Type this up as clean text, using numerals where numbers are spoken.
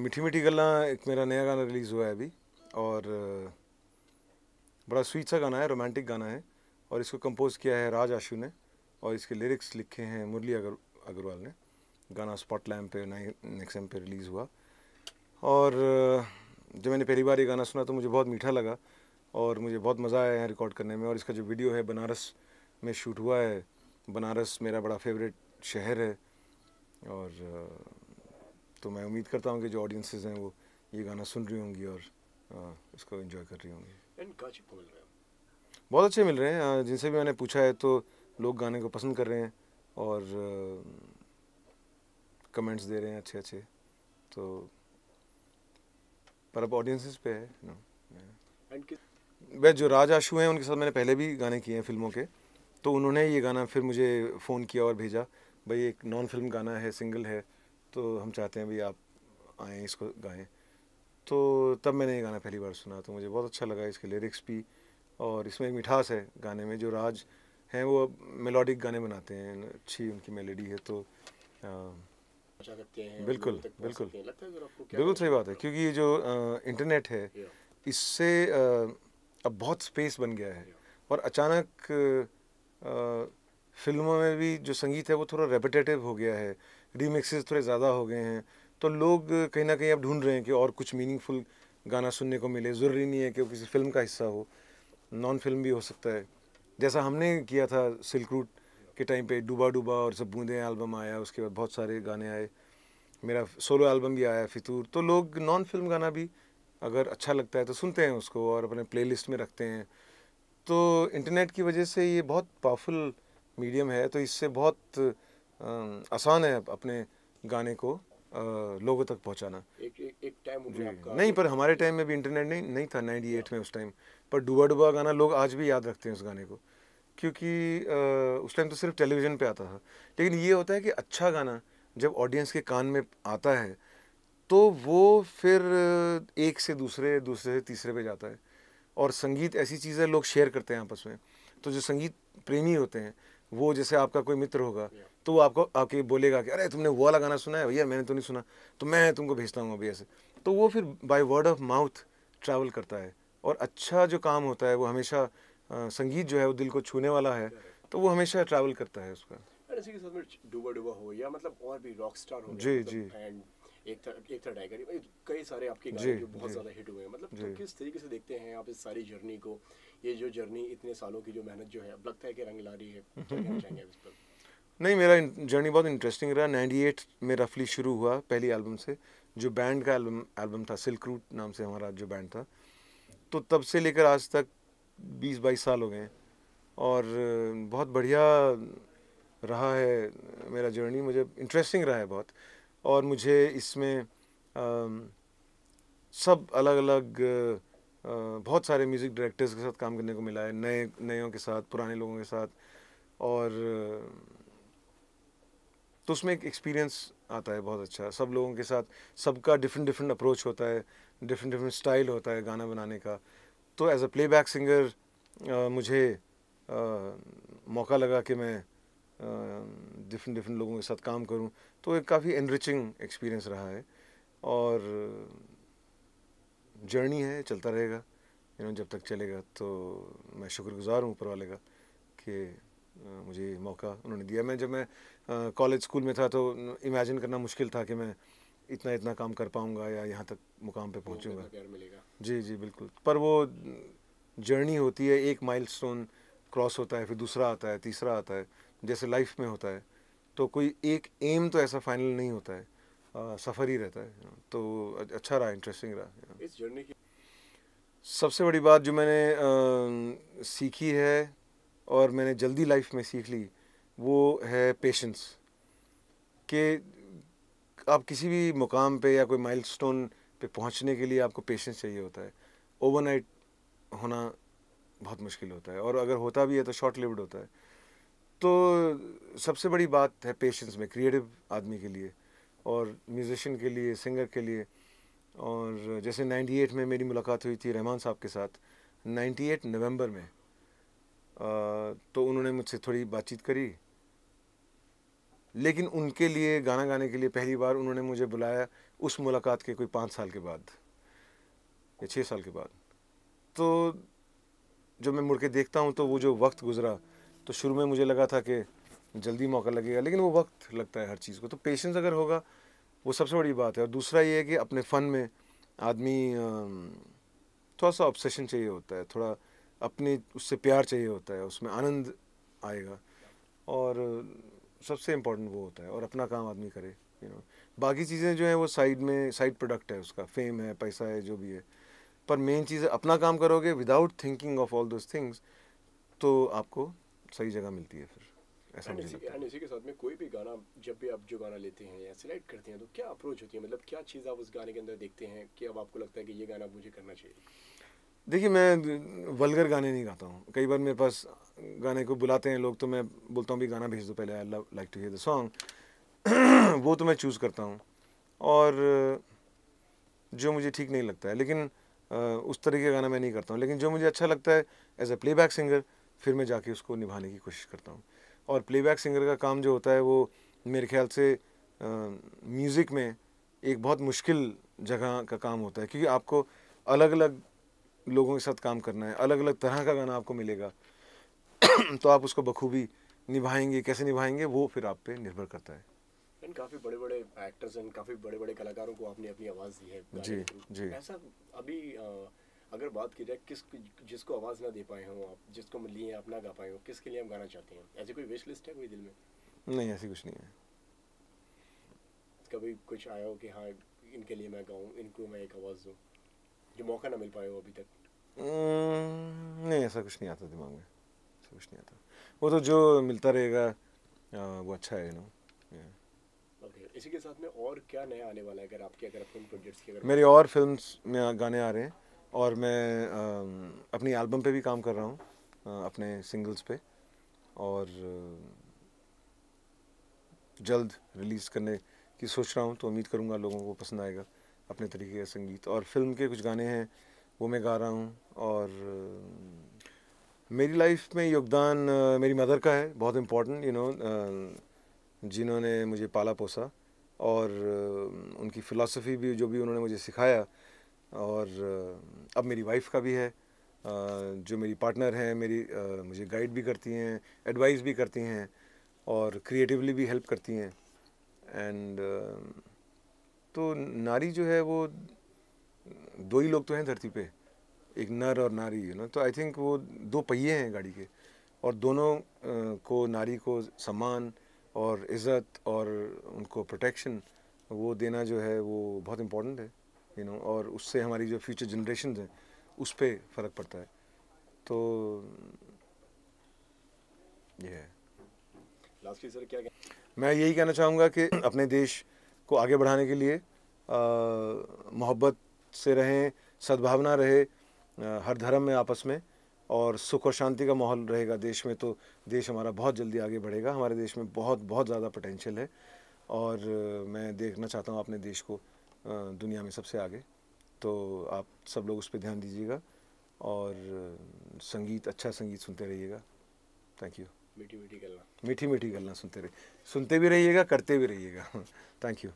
मीठी मीठी गल्लां एक मेरा नया गाना रिलीज़ हुआ है अभी, और बड़ा स्वीट सा गाना है, रोमांटिक गाना है, और इसको कंपोज़ किया है राज आशू ने, और इसके लिरिक्स लिखे हैं मुरली अग्रवाल ने। गाना स्पॉट लैम्प पे नेक्सएम पे रिलीज़ हुआ, और जब मैंने पहली बार ये गाना सुना तो मुझे बहुत मीठा लगा और मुझे बहुत मज़ा आया है रिकॉर्ड करने में। और इसका जो वीडियो है बनारस में शूट हुआ है। बनारस मेरा बड़ा फेवरेट शहर है, और तो मैं उम्मीद करता हूँ कि जो ऑडियंसेस हैं वो ये गाना सुन रही होंगी और इसको एंजॉय कर रही होंगी। बहुत अच्छे मिल रहे हैं, जिनसे भी मैंने पूछा है तो लोग गाने को पसंद कर रहे हैं और कमेंट्स दे रहे हैं अच्छे अच्छे। तो पर अब ऑडियंसेस पे है नो। वह जो राज आशू हैं उनके साथ मैंने पहले भी गाने किए हैं फिल्मों के, तो उन्होंने ये गाना फिर मुझे फ़ोन किया और भेजा, भाई एक नॉन फिल्म गाना है, सिंगल है, तो हम चाहते हैं भाई आप आएँ इसको गाएं। तो तब मैंने ये गाना पहली बार सुना तो मुझे बहुत अच्छा लगा, इसके लिरिक्स भी, और इसमें एक मिठास है गाने में। जो राज हैं वो मेलोडिक गाने बनाते हैं, अच्छी उनकी मेलोडी है, तो बिल्कुल बिल्कुल बिल्कुल सही बात है। क्योंकि ये जो इंटरनेट है इससे अब बहुत स्पेस बन गया है, और अचानक फिल्मों में भी जो संगीत है वो थोड़ा रेपिटेटिव हो गया है, रीमिक्सेस थोड़े ज़्यादा हो गए हैं, तो लोग कहीं ना कहीं अब ढूंढ रहे हैं कि और कुछ मीनिंगफुल गाना सुनने को मिले। ज़रूरी नहीं है कि वो किसी फिल्म का हिस्सा हो, नॉन फिल्म भी हो सकता है, जैसा हमने किया था सिल्क रूट के टाइम पे। डूबा डूबा और सब बूंदे एल्बम आया, उसके बाद बहुत सारे गाने आए, मेरा सोलो एल्बम भी आया फितूर। तो लोग नॉन फिल्म गाना भी अगर अच्छा लगता है तो सुनते हैं उसको और अपने प्लेलिस्ट में रखते हैं। तो इंटरनेट की वजह से ये बहुत पावरफुल मीडियम है, तो इससे बहुत आसान है अपने गाने को लोगों तक पहुंचाना। एक टाइम नहीं, पर हमारे टाइम में भी इंटरनेट नहीं था 98 में उस टाइम, पर डूबा डूबा गाना लोग आज भी याद रखते हैं उस गाने को, क्योंकि उस टाइम तो सिर्फ टेलीविज़न पे आता था। लेकिन ये होता है कि अच्छा गाना जब ऑडियंस के कान में आता है तो वो फिर एक से दूसरे, दूसरे से तीसरे पे जाता है। और संगीत ऐसी चीज़ है, लोग शेयर करते हैं आपस में। तो जो संगीत प्रेमी होते हैं वो, जैसे आपका कोई मित्र होगा तो वो आपको आके बोलेगा कि अरे तुमने वो वाला गाना सुना है भैया, मैंने तो नहीं सुना, तो मैं तुमको भेजता हूँ अभी ऐसे। तो वो फिर by word of mouth travel करता है, और अच्छा जो काम होता है वो हमेशा संगीत जो है वो दिल को छूने वाला है, तो वो हमेशा ट्रैवल करता है उसका। इसी के साथ में डूबा डूबा हो या मतलब और भी रॉक स्टार हो गया, जी मतलब जी, एंड एक था टाइगर, कई सारे आपके जी गाने जो बहुत जी ज़्यादा हिट हुए हैं, मतलब जी। तो किस तरीके से देखते हैं आप इस सारी जर्नी को? ये जो जर्नी, इतने सालों की जो मेहनत जो है, अब लगता है कि रंग ला रही है, क्या कहना चाहेंगे आप इस पर? नहीं, मेरा जर्नी बहुत इंटरेस्टिंग रहा। 98 में रफली शुरू हुआ पहली एल्बम से, जो बैंड का एल्बम था, सिल्क रूट नाम से हमारा जो बैंड था। तो तब से लेकर आज तक 20-22 साल हो गए हैं, और बहुत बढ़िया रहा है मेरा जर्नी। मुझे इंटरेस्टिंग रहा है बहुत, और मुझे इसमें सब अलग अलग बहुत सारे म्यूज़िक डायरेक्टर्स के साथ काम करने को मिला है, नयों के साथ, पुराने लोगों के साथ, और तो उसमें एक एक्सपीरियंस आता है बहुत अच्छा सब लोगों के साथ। सबका डिफरेंट डिफरेंट अप्रोच होता है, डिफरेंट डिफरेंट स्टाइल होता है गाना बनाने का। तो एज अ प्लेबैक सिंगर मुझे मौका लगा कि मैं डिफरेंट डिफरेंट लोगों के साथ काम करूं, तो एक काफ़ी एनरिचिंग एक्सपीरियंस रहा है, और जर्नी है, चलता रहेगा जब तक चलेगा। तो मैं शुक्रगुजार हूँ ऊपर वाले का कि मुझे मौका उन्होंने दिया। जब मैं कॉलेज स्कूल में था तो इमेजिन करना मुश्किल था कि मैं इतना इतना काम कर पाऊँगा या यहाँ तक मुकाम पे पहुँचूँगा। प्यार मिलेगा। जी जी बिल्कुल, पर वो जर्नी होती है, एक माइलस्टोन क्रॉस होता है, फिर दूसरा आता है, तीसरा आता है, जैसे लाइफ में होता है। तो कोई एक एम तो ऐसा फाइनल नहीं होता है, सफ़र ही रहता है। तो अच्छा रहा, इंटरेस्टिंग रहा। इस जर्नी की सबसे बड़ी बात जो मैंने सीखी है और मैंने जल्दी लाइफ में सीख ली वो है पेशेंस। कि आप किसी भी मुकाम पे या कोई माइलस्टोन पे पहुंचने के लिए आपको पेशेंस चाहिए होता है। ओवरनाइट होना बहुत मुश्किल होता है, और अगर होता भी है तो शॉर्ट लिव्ड होता है। तो सबसे बड़ी बात है पेशेंस में, क्रिएटिव आदमी के लिए और म्यूजिशियन के लिए, सिंगर के लिए। और जैसे 98 में मेरी मुलाकात हुई थी रहमान साहब के साथ, 98 नवंबर में। तो उन्होंने मुझसे थोड़ी बातचीत करी, लेकिन उनके लिए गाना गाने के लिए पहली बार उन्होंने मुझे बुलाया उस मुलाकात के कोई 5 साल के बाद या 6 साल के बाद, तो जब मैं मुड़ के देखता हूँ तो वो जो वक्त गुजरा, तो शुरू में मुझे लगा था कि जल्दी मौका लगेगा, लेकिन वो वक्त लगता है हर चीज़ को। तो पेशेंस अगर होगा वो सबसे बड़ी बात है। और दूसरा ये है कि अपने फ़न में आदमी थोड़ा सा ऑब्सेशन चाहिए होता है, थोड़ा अपने उससे प्यार चाहिए होता है, उसमें आनंद आएगा, और सबसे इम्पोर्टेंट वो होता है। और अपना काम आदमी करे, बाकी चीज़ें जो हैं वो साइड में, साइड प्रोडक्ट है उसका, फेम है, पैसा है, जो भी है। पर मेन चीज़ है अपना काम करोगे without thinking of all those things, तो आपको सही जगह मिलती है फिर, ऐसा मुझे लगता है। इसी के साथ में कोई भी गाना, जब भी आप जो गाना लेते हैं या सिलेक्ट करते हैं, तो क्या अप्रोच होती है, मतलब क्या चीज़ आप उस गाने के अंदर देखते हैं कि अब आपको लगता है कि ये गाना मुझे करना चाहिए? देखिए, मैं वल्गर गाने नहीं गाता हूँ। कई बार मेरे पास गाने को बुलाते हैं लोग, तो मैं बोलता हूँ भी गाना भेज दो पहले, I love like to hear the song. वो तो मैं चूज़ करता हूँ, और जो मुझे ठीक नहीं लगता है, लेकिन उस तरीके का गाना मैं नहीं करता हूँ। लेकिन जो मुझे अच्छा लगता है एज ए प्लेबैक सिंगर, फिर मैं जाके उसको निभाने की कोशिश करता हूँ। और प्लेबैक सिंगर का काम जो होता है वो मेरे ख्याल से म्यूज़िक में एक बहुत मुश्किल जगह का काम होता है, क्योंकि आपको अलग अलग लोगों के साथ काम करना है, अलग अलग तरह का गाना आपको मिलेगा। तो आप उसको बखूबी निभाएंगे, कैसे निभाएंगे, वो फिर आप पे निर्भर करता है। एंड काफ़ी बड़े बड़े एक्टर्स एंड काफ़ी बड़े बड़े कलाकारों को आपने अपनी आवाज़ दी है गाने जी के थ्रू। जी। ऐसा अभी अगर बात की जाए जिसको आवाज़ ना दे पाए हों आप, जिसको लिए आप ना गा पाए हो, किसके लिए आप गाना चाहते हैं? ऐसी कोई विश लिस्ट है कोई दिल में? नहीं, ऐसी कुछ नहीं है। कभी कुछ आया हो कि हाँ इनके लिए मैं गाऊँ, इनको मैं एक आवाज़ दूँ, जो मौका ना मिल पाए हो अभी तक? नहीं, ऐसा कुछ नहीं आता दिमाग में, ऐसा कुछ नहीं आता। वो तो जो मिलता रहेगा वो अच्छा है, ओके, इसी के साथ में और क्या नया आने वाला है, अगर फिल्म प्रोजेक्ट्स की अगर मेरी और फिल्म्स में गाने आ रहे हैं, और मैं अपनी एल्बम पे भी काम कर रहा हूँ, अपने सिंगल्स पे, और जल्द रिलीज़ करने की सोच रहा हूँ। तो उम्मीद करूँगा लोगों को पसंद आएगा अपने तरीके का संगीत। और फिल्म के कुछ गाने हैं वो मैं गा रहा हूँ। और मेरी लाइफ में योगदान मेरी मदर का है, बहुत इम्पोर्टेंट, जिन्होंने मुझे पाला पोसा, और उनकी फ़िलासफ़ी भी, जो भी उन्होंने मुझे सिखाया। और अब मेरी वाइफ का भी है, जो मेरी पार्टनर हैं, मुझे गाइड भी करती हैं, एडवाइस भी करती हैं, और क्रिएटिवली भी हेल्प करती हैं। एंड तो नारी जो है वो दो ही लोग तो हैं धरती पे, एक नर और नारी, तो आई थिंक वो दो पहिए हैं गाड़ी के, और दोनों को, नारी को सम्मान और इज़्ज़त और उनको प्रोटेक्शन वो देना जो है वो बहुत इम्पोर्टेंट है, और उससे हमारी जो फ्यूचर जनरेशन हैं उस पर फ़र्क पड़ता है। तो ये है। लास्टली सर क्या मैं यही कहना चाहूँगा कि अपने देश को आगे बढ़ाने के लिए मोहब्बत से रहें, सद्भावना रहे हर धर्म में आपस में, और सुख और शांति का माहौल रहेगा देश में, तो देश हमारा बहुत जल्दी आगे बढ़ेगा। हमारे देश में बहुत बहुत ज़्यादा पोटेंशियल है, और मैं देखना चाहता हूँ अपने देश को दुनिया में सबसे आगे। तो आप सब लोग उस पर ध्यान दीजिएगा, और संगीत, अच्छा संगीत सुनते रहिएगा। Thank you. मीठी मीठी गल्ला सुनते भी रहिएगा, करते भी रहिएगा। Thank you.